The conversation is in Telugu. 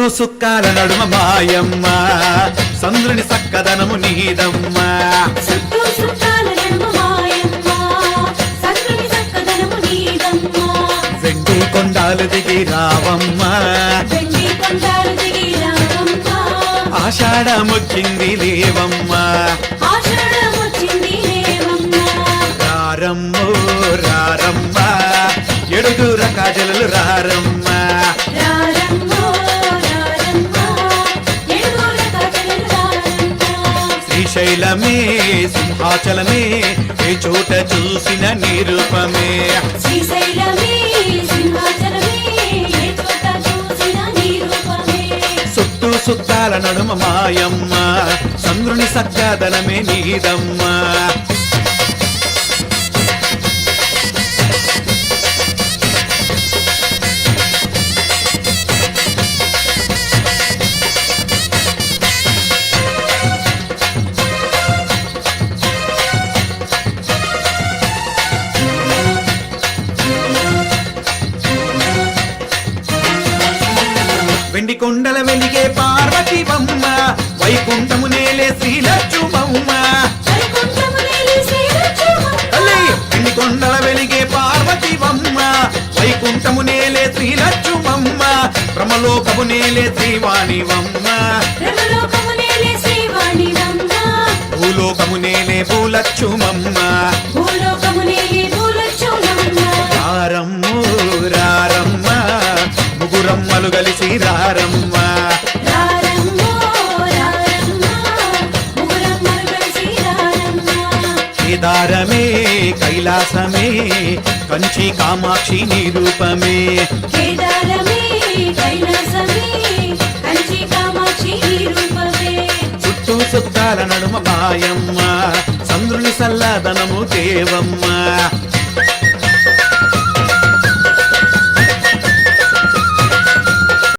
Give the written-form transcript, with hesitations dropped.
సుక్కాల నడుమ మాయమ్మ సంద్రుని సక్కదనము నీదమ్మ చుట్టూ చుట్టాల నడుమ మాయమ్మ సంద్రుని చక్కదనము నీదమ్మ వెండి కొండాలు దిగి రావమ్మ వెండి కొండాలు దిగి రావమ్మ ఆషాఢమొచ్చింది లేవమ్మ ఆషాఢమొచ్చింది లేవమ్మ రారమ్మో రారమ్మ ఎడుగుర కాజలు రారమ్మ రారమ్మో రారమ్మ ఎడుగుర కాజలు రారమ్మ శ్రీశైలమే సింహాచలమే ఏ చోట చూసిన నిరూపమే శ్రీశైలమే సింహాచలమే ఏ చోట చూసిన నిరూపమే చుట్టూ సుత్తాల నడుమ మాయమ్మ చంద్రుని సక్కదనమే నీదమ్మ వెండి కొండల వెలిగే పార్వతి బొమ్మ వైకుంఠము నేలే శ్రీలక్ష్మమ్మ వైకుంఠములేలి శ్రీలక్ష్మమ్మ వెండి కొండల వెలిగే పార్వతి బొమ్మ వైకుంఠము నేలే శ్రీలక్ష్మమ్మ బ్రహ్మలోకము నేలే శ్రీవాణివమ్మ బ్రహ్మలోకములేలి శ్రీవాణివమ్మ భూలోకము నేలే భూలక్ష్మమ్మ భూలోకములేలి భూలక్ష్మమ్మ రారమ్ము రారమ్మ ముగురమ్మలు కలిసి రారమ్మ రారమ్మో రారమ్మ ముగురమ్మలు కలిసి రారమ్మ కేదారమే కైలాసమే కంచి కామాక్షి నిరూపమే కేదారమే కైలాసమే కంచి కామాక్షి రూపమే చుట్టూ సుత్తాల నడుమ మాయమ్మ చంద్రుని సల్లదనము దేవమ్మ